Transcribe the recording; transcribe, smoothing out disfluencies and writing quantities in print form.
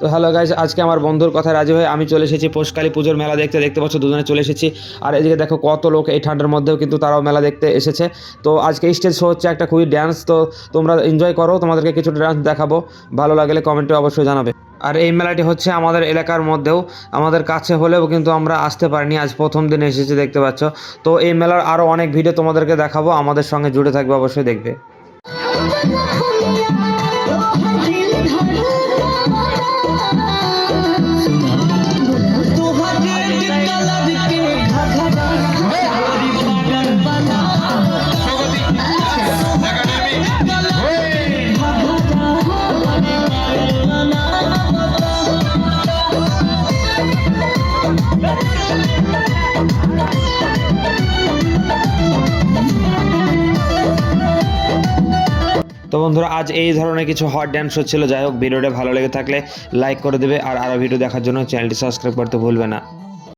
তো hello guys, আজকে আমার বন্ধুর কথা রাজি হয়ে আমি চলে এসেছি পোষকালী পুজোর মেলা দেখতে পাচ্ছ দুজনে চলে এসেছি। আর এদিকে দেখো কত লোক এই ঠান্ডার মধ্যেও কিন্তু তারাও মেলা দেখতে এসেছে। তো আজকে স্টেজ শো হচ্ছে একটা খুবই ড্যান্স, তো তোমরা এনজয় করো, তোমাদেরকে কিছু ড্যান্স দেখাবো, ভালো লাগলে কমেন্টে অবশ্যই জানাবে। আর এই মেলাটি হচ্ছে আমাদের এলাকার মধ্যেও, আমাদের কাছে হলেও কিন্তু আমরা আসতে পারিনি, আজ প্রথম দিন এসেছি দেখতে পাচ্ছ। তো এই মেলার আরও অনেক ভিডিও তোমাদেরকে দেখাবো, আমাদের সঙ্গে জুড়ে থাকবে, অবশ্যই দেখবে। তো বন্ধুরা, আজ এই ধরনের কিছু হট ড্যান্স হচ্ছিল। যাই হোক, ভিডিওটা ভালো লেগে থাকলে লাইক করে দেবে, আর আরও ভিডিও দেখার জন্য চ্যানেলটি সাবস্ক্রাইব করতে ভুলবে না।